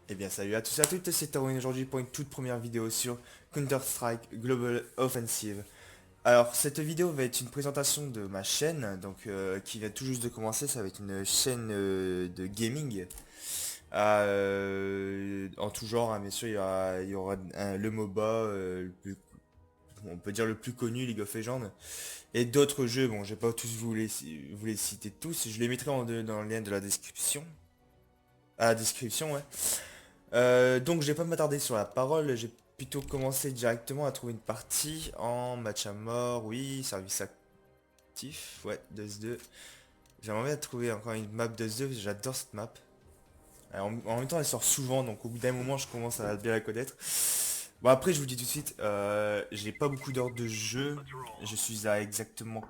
Eh bien salut à tous et à toutes, c'est Torwin aujourd'hui pour une toute première vidéo sur Counter-Strike Global Offensive. Alors cette vidéo va être une présentation de ma chaîne, qui vient tout juste de commencer, ça va être une chaîne de gaming. En tout genre, hein, bien sûr il y aura le MOBA, on peut dire le plus connu, League of Legends, et d'autres jeux, bon je vais pas tous vous les citer tous, je les mettrai dans le lien de la description. À la description, ouais. Donc je vais pas m'attarder sur la parole, j'ai plutôt commencé directement à trouver une partie en match à mort, oui, service actif, ouais, DOS2. J'aimerais bien trouver encore une map DOS2, j'adore cette map. Alors, en même temps elle sort souvent, donc au bout d'un moment je commence à bien la connaître. Bon après je vous dis tout de suite, j'ai pas beaucoup d'heures de jeu, je suis à exactement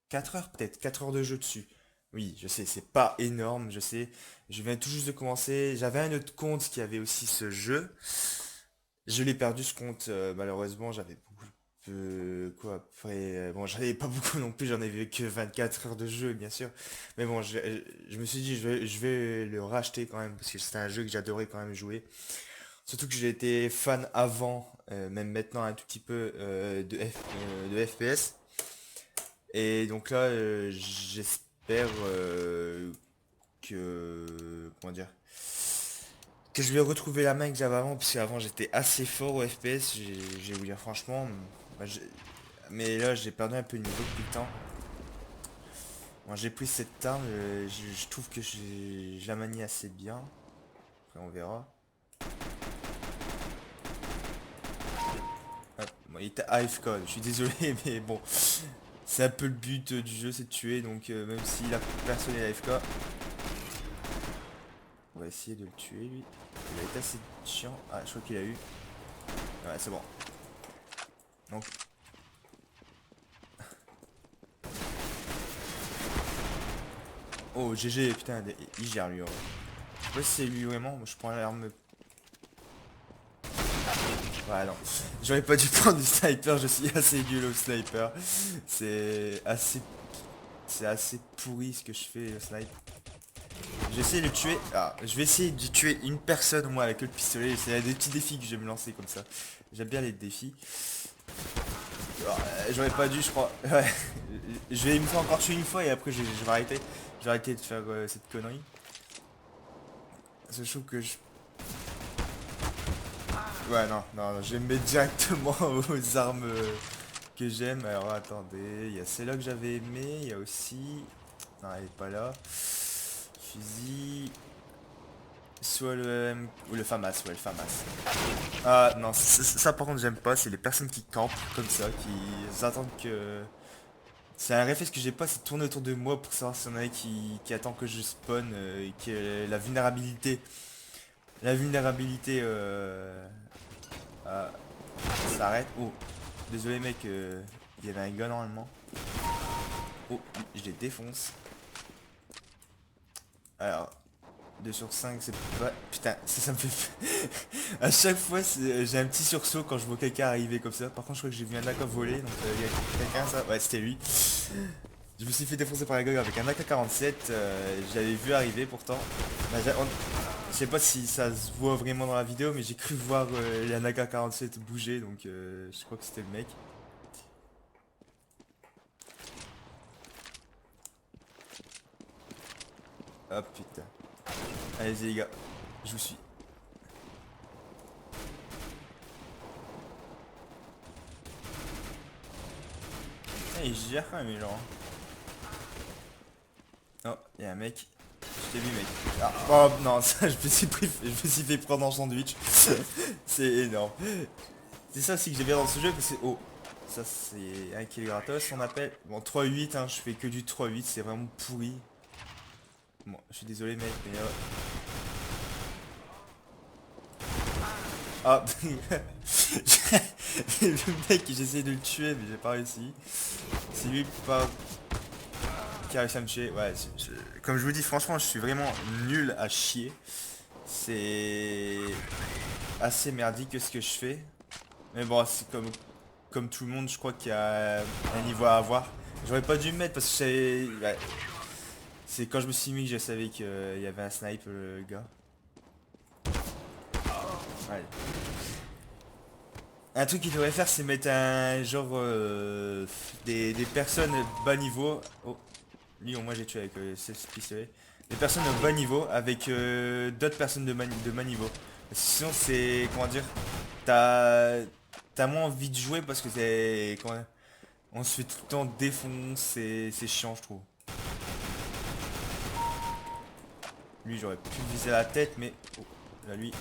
4 heures peut-être, 4 heures de jeu dessus. Oui, je sais, c'est pas énorme, je sais. Je viens tout juste de commencer. J'avais un autre compte qui avait aussi ce jeu. Je l'ai perdu ce compte, malheureusement, j'avais beaucoup quoi après bon, j'en avais pas beaucoup non plus, j'en avais que 24 heures de jeu bien sûr. Mais bon, je me suis dit je vais le racheter quand même parce que c'était un jeu que j'adorais quand même jouer. Surtout que j'ai été fan avant, même maintenant un tout petit peu de FPS. Et donc là, j'espère comment dire, que je vais retrouver la main que j'avais avant, parce qu'avant j'étais assez fort au FPS, je vais vous dire franchement, bah, mais là j'ai perdu un peu de niveau depuis le temps. Bon, j'ai pris cette arme, je trouve que je la manie assez bien, après on verra. Hop, bon, il était AFK, je suis désolé, mais bon, c'est un peu le but du jeu, c'est de tuer, donc même si la personne est AFK, on va essayer de le tuer lui. Il a été assez chiant, ah je crois qu'il a eu, ouais c'est bon. Donc oh GG, putain, il gère lui. Ouais. Je sais pas si c'est lui vraiment, moi je prends l'arme. Ouais non, j'aurais pas dû prendre du sniper, je suis assez nul au sniper. C'est assez. C'est assez pourri ce que je fais au snipe. J'essaie de le tuer. Ah, je vais essayer de tuer une personne moi avec le pistolet. C'est des petits défis que je vais me lancer comme ça. J'aime bien les défis. J'aurais pas dû je crois. Ouais. Je vais me faire encore tuer une fois et après je vais arrêter. Je vais arrêter de faire cette connerie. Parce que je trouve que je ouais, non, non, je vais me mettre directement aux armes que j'aime. Alors attendez, il y a celle-là que j'avais aimé, il y a aussi. Non, elle est pas là. Fusil. Soit le M ou le FAMAS, ouais, le FAMAS. Ah non, ça, par contre j'aime pas, c'est les personnes qui campent comme ça, qui attendent que. C'est un réflexe que j'ai pas, c'est de tourner autour de moi pour savoir s'il y en a qui attend que je spawn et que la vulnérabilité. La vulnérabilité ah, s'arrête. Oh, désolé mec, il y avait un gars normalement. Oh, je les défonce. Alors, 2 sur 5 c'est pas... Putain, ça me fait... à chaque fois, j'ai un petit sursaut quand je vois quelqu'un arriver comme ça. Par contre, je crois que j'ai vu un AK voler, donc il y a quelqu'un, ça... Ouais, c'était lui. Je me suis fait défoncer par un gars avec un AK-47, j'avais vu arriver pourtant. Bah, je sais pas si ça se voit vraiment dans la vidéo, mais j'ai cru voir un AK-47 bouger, donc je crois que c'était le mec. Hop, putain. Allez-y les gars, je vous suis. Ah, il gère quand même les gens. Oh, il y a un mec. Je t'ai vu mec. Ah, oh non, ça je me suis fait prendre en sandwich. C'est énorme. C'est ça aussi que j'aime bien dans ce jeu, parce que oh, ça c'est un kill gratos on appelle. Bon 3-8 hein, je fais que du 3-8, c'est vraiment pourri. Bon, je suis désolé mec, mais ah le mec j'essaie de le tuer mais j'ai pas réussi. C'est lui pas qui a réussi à me tuer. Ouais, comme je vous dis franchement je suis vraiment nul à chier. C'est assez merdique ce que je fais. Mais bon, c'est comme tout le monde, je crois qu'il y a un niveau à avoir. J'aurais pas dû me mettre parce que c'est quand je me suis mis que je savais qu'il y avait un snipe, le gars. Ouais. Un truc qu'il devrait faire, c'est mettre un genre des personnes bas niveau. Oh, lui, au moins j'ai tué avec ce pistolet. Des personnes au bas niveau avec d'autres personnes de bas niveau. Parce que sinon, c'est comment dire, t'as moins envie de jouer parce que c'est on se fait tout le temps défoncer, c'est chiant, je trouve. Lui, j'aurais pu viser la tête, mais oh, là lui.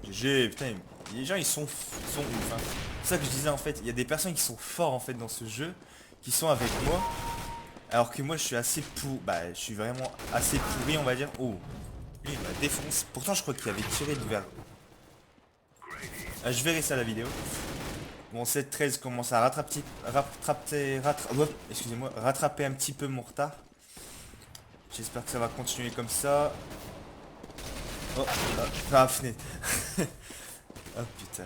GG, putain, les gens ils sont ouf, hein. C'est ça que je disais en fait, il y a des personnes qui sont forts en fait dans ce jeu, qui sont avec moi, alors que moi je suis assez bah je suis vraiment assez pourri on va dire. Oh, lui il m'a défoncé, pourtant je crois qu'il avait tiré du verre. Ah, je verrai ça la vidéo. Bon 7-13 commence à excusez-moi, rattraper un petit peu mon retard. J'espère que ça va continuer comme ça. Oh, ah, fenêtre. Oh putain.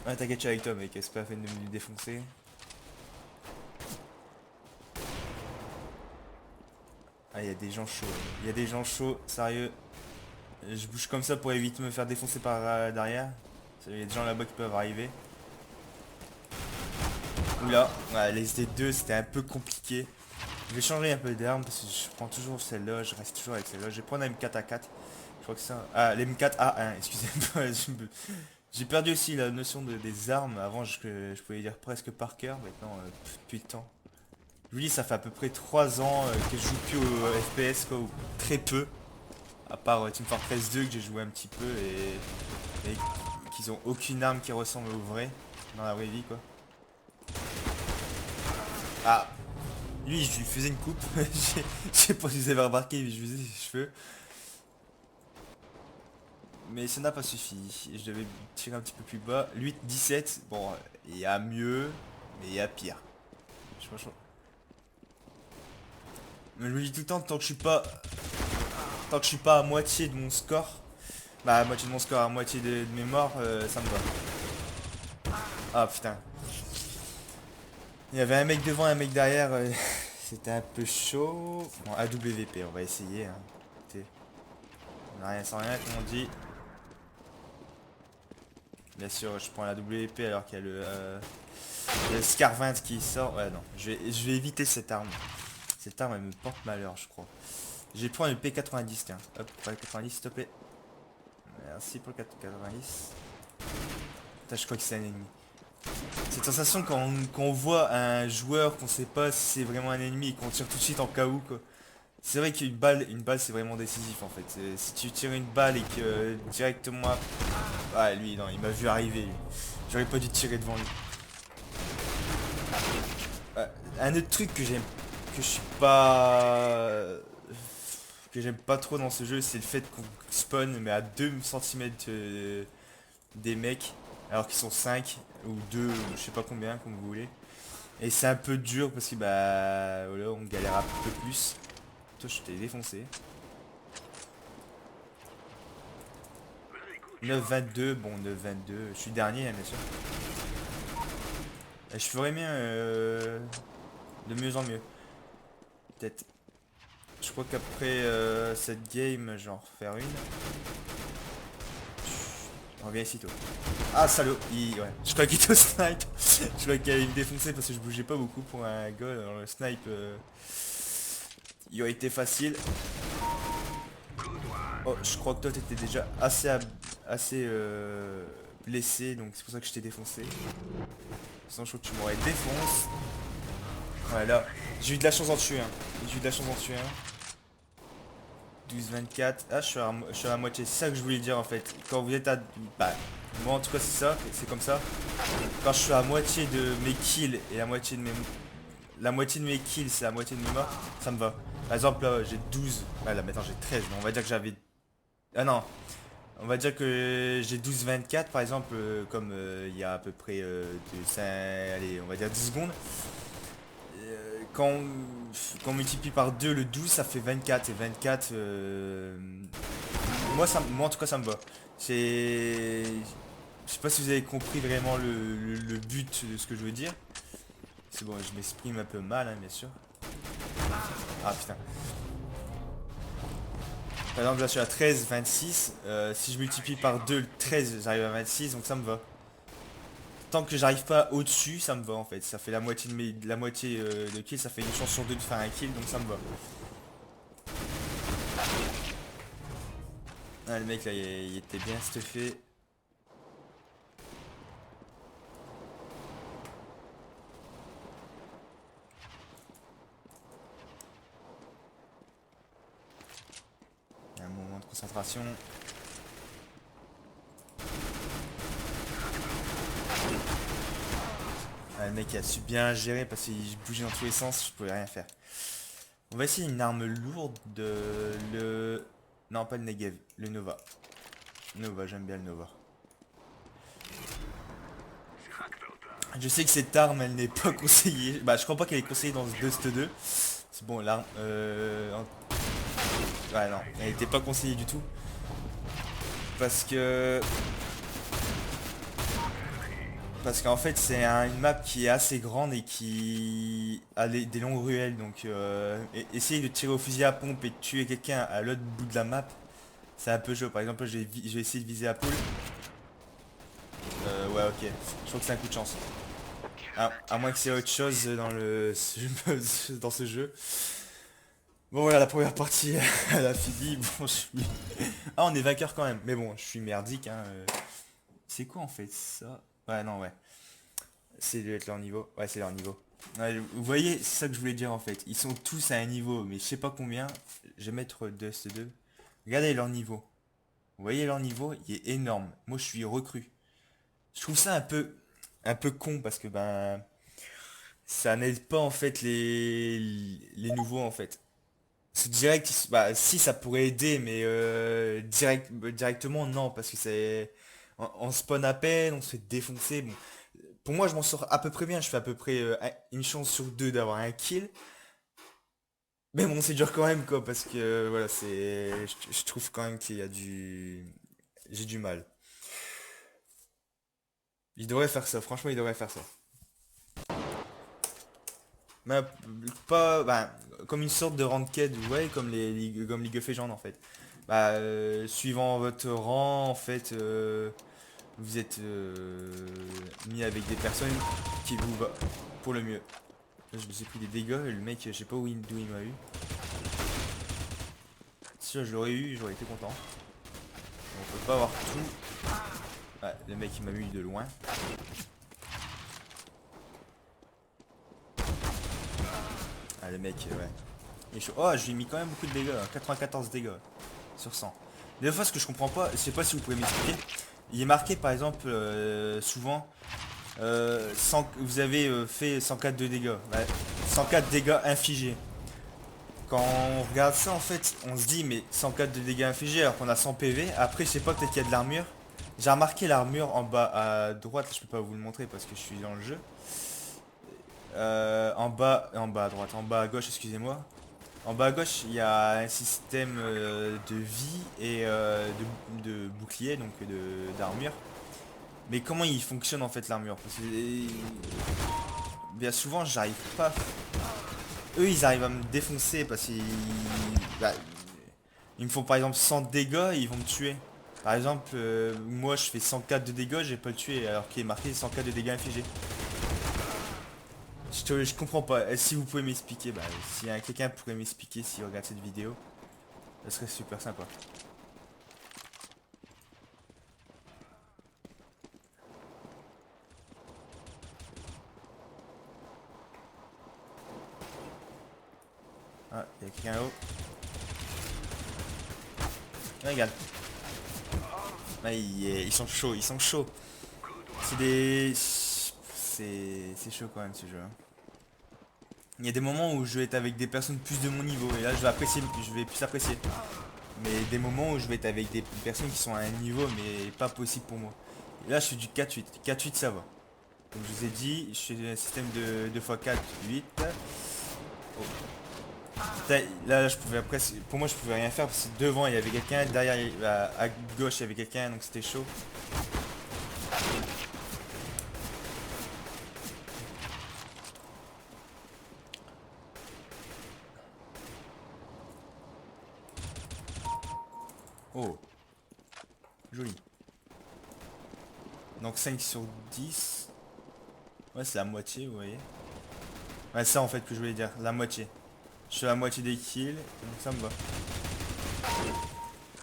Ah t'inquiète, je suis avec toi mec, c'est pas la peine de me défoncer. Ah il y a des gens chauds, il y a des gens chauds, sérieux. Je bouge comme ça pour éviter de me faire défoncer par derrière. Il y a des gens là-bas qui peuvent arriver. Oula, ouais, les SD2 c'était un peu compliqué. Je vais changer un peu d'arme parce que je prends toujours celle-là, je reste toujours avec celle-là. Je vais prendre la M4A4. Je crois que ça. Ah, les M4A1, excusez-moi. J'ai perdu aussi la notion des armes. Avant, je pouvais dire presque par cœur. Maintenant, plus de temps. Je vous dis, ça fait à peu près 3 ans que je joue plus au FPS, quoi, ou très peu. À part Team Fortress 2 que j'ai joué un petit peu et qu'ils ont aucune arme qui ressemble au vrai, dans la vraie vie, quoi. Ah, lui, je lui faisais une coupe. Je sais pas si vous avez remarqué, mais je lui faisais les cheveux. Mais ça n'a pas suffi. Je devais tirer un petit peu plus bas. 8, 17. Bon, il y a mieux, mais il y a pire. Franchement. Mais je me dis tout le temps, tant que je suis pas à moitié de mon score, bah à moitié de mon score, à moitié de mes morts, ça me va. Ah putain. Il y avait un mec devant, un mec derrière. C'était un peu chaud. Bon, AWP, on va essayer. Hein. Écoutez, on a rien sans rien, comme on dit. Bien sûr, je prends la WP alors qu'il y a le Scar 20 qui sort. Ouais, non, je vais éviter cette arme. Cette arme, elle me porte malheur, je crois. Je vais prendre le P90, tiens. Hop, pour le 90, s'il te plaît. Merci pour le 90. Putain, je crois que c'est un ennemi. Cette sensation quand on voit un joueur qu'on sait pas si c'est vraiment un ennemi et qu'on tire tout de suite en KO, quoi. C'est vrai qu'une balle c'est vraiment décisif en fait. Si tu tires une balle et que directement... Ah lui non, il m'a vu arriver lui. J'aurais pas dû tirer devant lui. Un autre truc que je suis pas... que j'aime pas trop dans ce jeu, c'est le fait qu'on spawn mais à 2 cm des mecs, alors qu'ils sont 5 ou 2 ou je sais pas combien comme vous voulez. Et c'est un peu dur parce que bah voilà, on galère un peu plus. Toi je t'ai défoncé. 9-22, bon 9-22, je suis dernier hein, bien sûr. Et je ferais bien de mieux en mieux. Peut-être. Je crois qu'après cette game, je vais en refaire une. Reviens ici toi. Ah salaud, ouais. Je crois qu'il était au snipe. Je crois qu'il allait me défoncer parce que je bougeais pas beaucoup pour un gars. Alors le snipe, il aurait été facile. Oh, je crois que toi t'étais déjà assez blessé, donc c'est pour ça que je t'ai défoncé. Sinon je crois que tu m'aurais défoncé. Voilà, j'ai eu de la chance d'en tuer un. J'ai eu de la chance d'en tuer un. 12-24. Ah, je suis à la moitié. C'est ça que je voulais dire en fait. Quand vous êtes à... Bah, moi en tout cas c'est ça. C'est comme ça. Quand je suis à moitié de mes kills et la moitié de mes... La moitié de mes kills c'est la moitié de mes morts, ça me va. Par exemple là j'ai 12. Ah là maintenant j'ai 13. Mais on va dire que j'avais... Ah non. On va dire que j'ai 12-24 par exemple. Comme il y a à peu près allez, on va dire 10 secondes. Quand on multiplie par 2 le 12 ça fait 24 et 24 moi en tout cas ça me va. C'est... Je sais pas si vous avez compris vraiment le but de ce que je veux dire. C'est bon, je m'exprime un peu mal hein, bien sûr. Ah putain. Par exemple là je suis à 13, 26. Si je multiplie par 2 le 13, j'arrive à 26, donc ça me va. Tant que j'arrive pas au-dessus, ça me va en fait. Ça fait la moitié la moitié de kill, ça fait une chance sur deux de faire un kill, donc ça me va. Ah, le mec là il était bien stuffé. Il y a un moment de concentration. Ah, le mec a su bien gérer parce qu'il bougeait dans tous les sens, je pouvais rien faire. On va essayer une arme lourde de le... Non, pas le Negev, le Nova. Nova, j'aime bien le Nova. Je sais que cette arme, elle n'est pas conseillée. Bah, je crois pas qu'elle est conseillée dans ce Dust 2. C'est bon, l'arme... Ouais, non, elle était pas conseillée du tout. Parce que... Parce qu'en fait, c'est une map qui est assez grande et qui a des longues ruelles. Donc, essayer de tirer au fusil à pompe et de tuer quelqu'un à l'autre bout de la map, c'est un peu chaud. Par exemple, je vais essayer de viser à poule. Ouais, ok. Je crois que c'est un coup de chance. À moins que c'est autre chose dans dans ce jeu. Bon, voilà, la première partie, elle a fini. Bon, je suis... Ah, on est vainqueur quand même. Mais bon, je suis merdique, hein. C'est quoi en fait ça? Ouais, non, ouais. C'est de être leur niveau. Ouais, c'est leur niveau. Ouais, vous voyez, c'est ça que je voulais dire en fait. Ils sont tous à un niveau, mais je sais pas combien. Je vais mettre Dust 2. Regardez leur niveau. Vous voyez leur niveau, il est énorme. Moi, je suis recrue. Je trouve ça un peu con parce que ben, ça n'aide pas en fait les nouveaux en fait. C'est direct, bah si ça pourrait aider, mais directement non parce que on spawn à peine, on se fait défoncer. Bon, pour moi, je m'en sors à peu près bien. Je fais à peu près une chance sur deux d'avoir un kill. Mais bon, c'est dur quand même, quoi, parce que voilà, je trouve quand même qu'il y a du. J'ai du mal. Il devrait faire ça, franchement, il devrait faire ça. Mais pas. Bah, comme une sorte de ranked, ouais, comme comme League of Legends en fait. Bah, suivant votre rang, en fait, vous êtes mis avec des personnes qui vous va pour le mieux. Là, je me suis pris des dégâts et le mec, je sais pas d'où il m'a eu. Si je l'aurais eu, j'aurais été content. On peut pas avoir tout. Ouais, le mec il m'a eu de loin. Ah, le mec, ouais. Il est chaud. Oh, je lui ai mis quand même beaucoup de dégâts. 94 dégâts sur 100. Des fois, ce que je comprends pas, je sais pas si vous pouvez m'expliquer. Il est marqué par exemple, souvent, vous avez fait 104 de dégâts. Ouais, 104 dégâts infligés. Quand on regarde ça, en fait, on se dit, mais 104 de dégâts infligés alors qu'on a 100 PV. Après, je sais pas, peut-être qu'il y a de l'armure. J'ai remarqué l'armure en bas à droite, je peux pas vous le montrer parce que je suis dans le jeu. En bas à droite, en bas à gauche, excusez-moi. En bas à gauche, il y a un système de vie et de bouclier, donc d'armure. Mais comment il fonctionne en fait l'armure? Parce que bien souvent, j'arrive pas. Eux, ils arrivent à me défoncer parce qu'ils bah, ils me font par exemple 100 dégâts et ils vont me tuer. Par exemple, moi je fais 104 de dégâts, j'ai pas le tuer alors qu'il est marqué 104 de dégâts infligés. Je comprends pas. Si vous pouvez m'expliquer, bah, si quelqu'un pourrait m'expliquer s'il regarde cette vidéo, ça serait super sympa. Ah, il y a quelqu'un là-haut. Ah, regarde. Ah, ils sont chauds, ils sont chauds. C'est des... C'est chaud quand même ce jeu, hein. Il y a des moments où je vais être avec des personnes plus de mon niveau et là je vais apprécier, je vais plus apprécier. Mais des moments où je vais être avec des personnes qui sont à un niveau mais pas possible pour moi. Et là je suis du 4-8. 4-8 ça va. Comme je vous ai dit, je fais un système de 2x4, 8. Oh. Là, je pouvais presque, pour moi je pouvais rien faire parce que devant il y avait quelqu'un, derrière à gauche il y avait quelqu'un donc c'était chaud. Oh, joli. Donc 5 sur 10. Ouais, c'est la moitié, vous voyez. Ouais, ça en fait que je voulais dire, la moitié. Je suis à la moitié des kills, donc ça me va.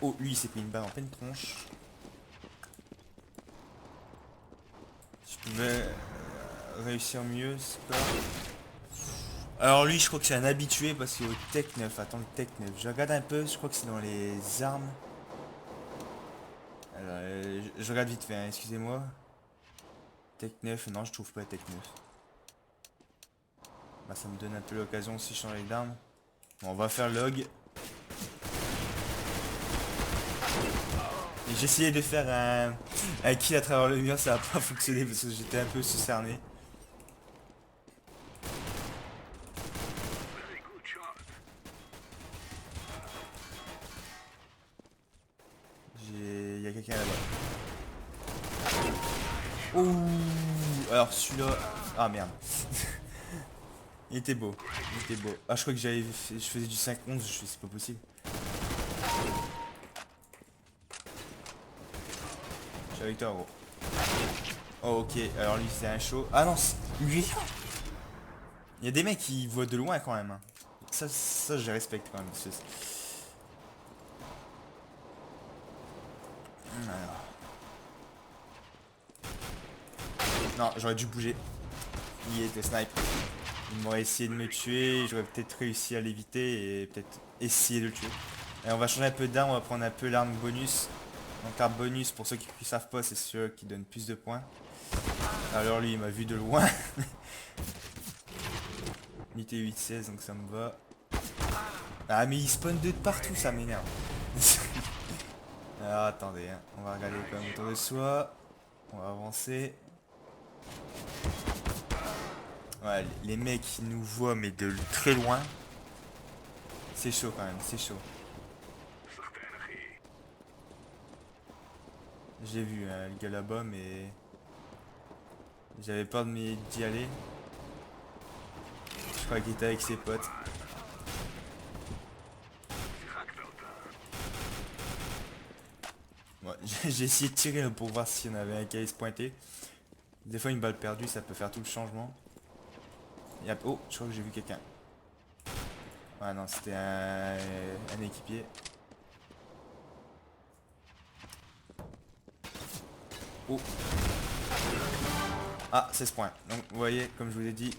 Oh, lui il s'est pris une balle en pleine tronche. Je pouvais réussir mieux, c'est pas... Alors lui, je crois que c'est un habitué parce qu'au Tech 9, attends, le Tech 9, je regarde un peu, je crois que c'est dans les armes. Alors, je regarde vite fait, hein, excusez-moi. Tech 9, non, je trouve pas Tech 9. Bah, ça me donne un peu l'occasion aussi de changer d'arme. Bon, on va faire log. Et j'ai essayé de faire un kill à travers le mur, ça a pas fonctionné parce que j'étais un peu sous-cerné. Il y a quelqu'un là-bas. Ouh, alors celui-là... Ah merde. Il était beau. Il était beau. Ah, je crois que je faisais du 5-11, c'est pas possible. Je suis avec toi, gros. Oh, ok. Alors lui, c'est un show. Ah non, lui. Il y a des mecs qui voient de loin quand même, hein. Ça je respecte quand même. Alors. Non, j'aurais dû bouger. Il était snipe. Il m'aurait essayé de me tuer, j'aurais peut-être réussi à l'éviter et peut-être essayer de le tuer. Et on va changer un peu d'arme, on va prendre un peu l'arme bonus. Donc l'arme bonus, pour ceux qui ne savent pas, c'est ceux qui donnent plus de points. Alors lui, il m'a vu de loin. Unité 8-16, donc ça me va. Ah mais il spawn de partout, ça m'énerve. Alors attendez, hein. On va regarder quand même autour de soi. On va avancer. Ouais, les mecs ils nous voient mais de très loin. C'est chaud quand même, c'est chaud. J'ai vu hein, le gars là-bas mais j'avais peur d'y aller. Je crois qu'il était avec ses potes. Bon, j'ai essayé de tirer pour voir s'il y en avait un qui allait se pointer. Des fois une balle perdue ça peut faire tout le changement. Oh, je crois que j'ai vu quelqu'un. Ouais non, c'était un équipier. Oh. Ah, 16 points. Donc vous voyez, comme je vous l'ai dit.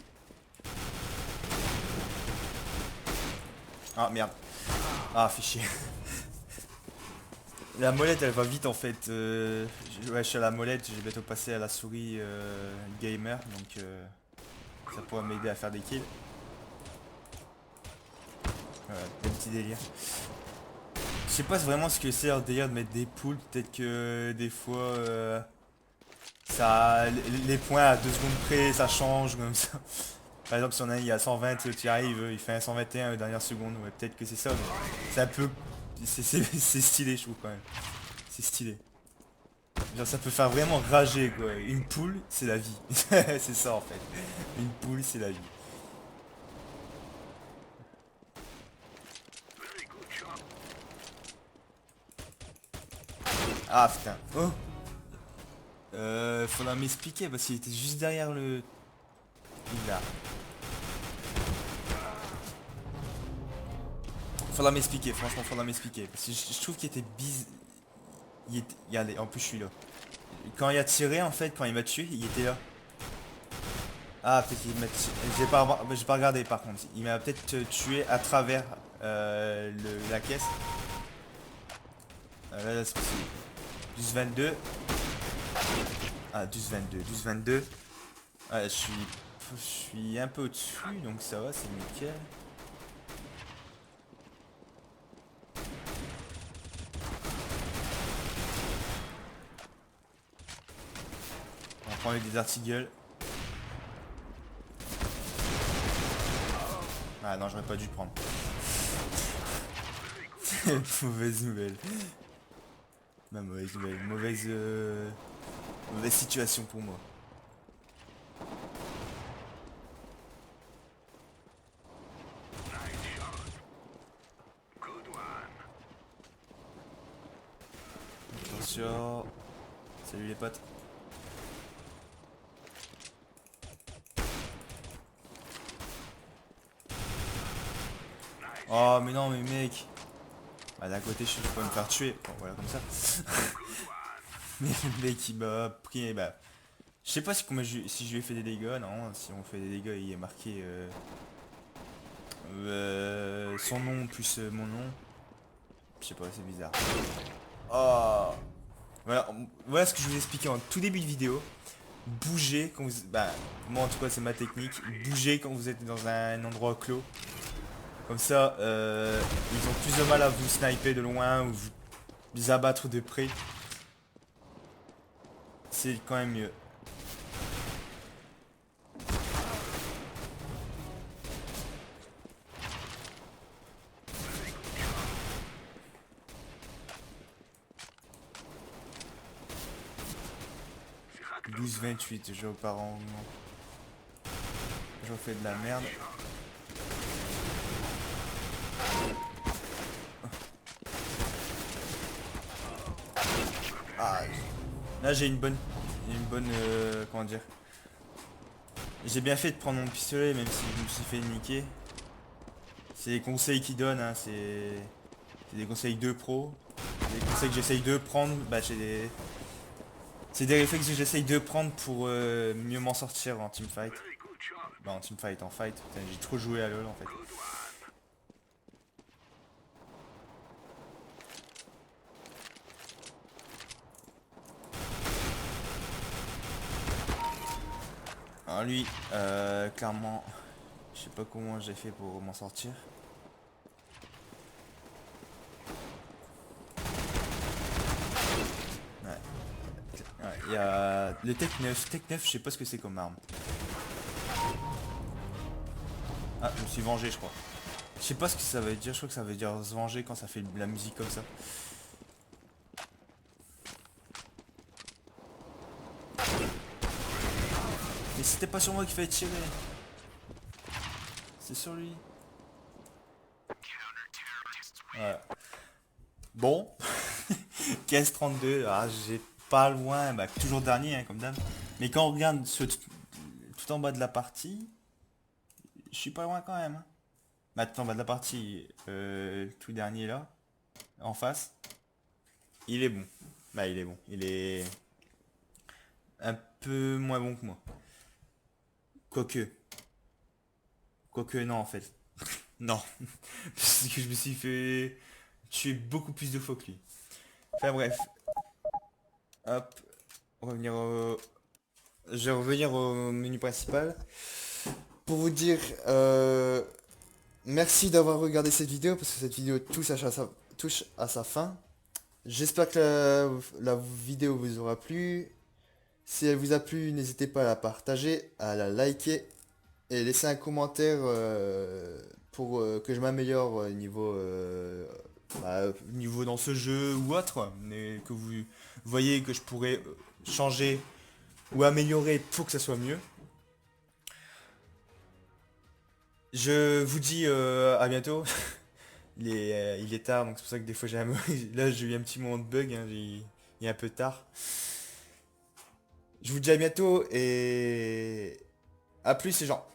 Ah merde. Ah, fichier. La molette elle va vite en fait. Ouais, je suis à la molette, j'ai bientôt passé à la souris gamer. Donc ça pourra m'aider à faire des kills. Ouais, petit délire. Je sais pas vraiment ce que c'est leur délire de mettre des poules. Peut-être que des fois ça, les points à 2 secondes près ça change comme ça. Par exemple si on a il y a 120, tu arrives, il fait un 121 aux dernières secondes. Ouais, peut-être que c'est ça, mais c'est un peu. C'est stylé je trouve quand même. C'est stylé. Genre ça peut faire vraiment rager quoi. Une poule c'est la vie. C'est ça en fait. Une poule c'est la vie. Ah putain. Oh. Faudra m'expliquer parce qu'il était juste derrière le... Il là. Faudra m'expliquer, franchement faudra m'expliquer. Parce que je trouve qu'il était bizarre. Regardez, en plus je suis là. Quand il a tiré en fait, quand il m'a tué, il était là. Ah peut-être qu'il m'a tué. J'ai pas regardé par contre. Il m'a peut-être tué à travers la caisse. Là c'est possible. 12-22. Ah 12-22. 12-22. Ouais, je suis un peu au-dessus, donc ça va, c'est nickel. On va prendre des artilleries. Ah non, j'aurais pas dû le prendre. Mauvaise nouvelle. Ma mauvaise nouvelle. Mauvaise situation pour moi. attention. Salut les potes. Oh mais non mais mec. Bah d'un côté je peux me faire tuer. Bon voilà comme ça. Mais le mec il m'a pris. Bah. Je sais pas si, si je lui ai fait des dégâts, non. Si on fait des dégâts il est marqué son nom plus mon nom. Je sais pas, c'est bizarre. Oh. Voilà, voilà ce que je vous expliquais en tout début de vidéo. Bougez quand vous... Bah, moi en tout cas c'est ma technique. Bougez quand vous êtes dans un endroit clos. Comme ça, ils ont plus de mal à vous sniper de loin ou vous abattre de près. C'est quand même mieux. « 12-28, je repars en... Je refais de la merde. Ah, là j'ai une bonne... comment dire... J'ai bien fait de prendre mon pistolet même si je me suis fait niquer. C'est les conseils qu'ils donnent, hein, c'est des conseils de pro. Des conseils que j'essaye de prendre, bah c'est des réflexes que j'essaye de prendre pour mieux m'en sortir en teamfight. Bah en teamfight, en fight. Putain, j'ai trop joué à LoL en fait. Alors lui, clairement, je sais pas comment j'ai fait pour m'en sortir. Ouais, il y a le Tech 9. Tech 9, je sais pas ce que c'est comme arme. Ah, je me suis vengé, je crois. Je sais pas ce que ça veut dire, je crois que ça veut dire se venger quand ça fait de la musique comme ça. Mais c'était pas sur moi qu'il fallait tirer. C'est sur lui. Ouais. Bon. 15-32, ah, j'ai pas loin, bah, toujours dernier hein, comme d'hab. Mais quand on regarde tout en bas de la partie, je suis pas loin quand même. Hein. Bah, tout en bas de la partie, tout dernier là, en face, il est bon. Bah, il est bon. Il est un peu moins bon que moi. Quoique. Quoique non en fait. Non. Parce que je me suis fait tuer beaucoup plus de fois que lui. Enfin bref. Hop. Revenir au... Je vais revenir au menu principal. Pour vous dire merci d'avoir regardé cette vidéo parce que cette vidéo touche à sa fin. J'espère que la vidéo vous aura plu. Si elle vous a plu, n'hésitez pas à la partager, à la liker et laisser un commentaire pour que je m'améliore niveau dans ce jeu ou autre, mais que vous voyez que je pourrais changer ou améliorer pour que ça soit mieux. Je vous dis à bientôt. Il est tard, donc c'est pour ça que des fois là j'ai eu un petit moment de bug, hein, il est un peu tard. Je vous dis à bientôt et à plus les gens.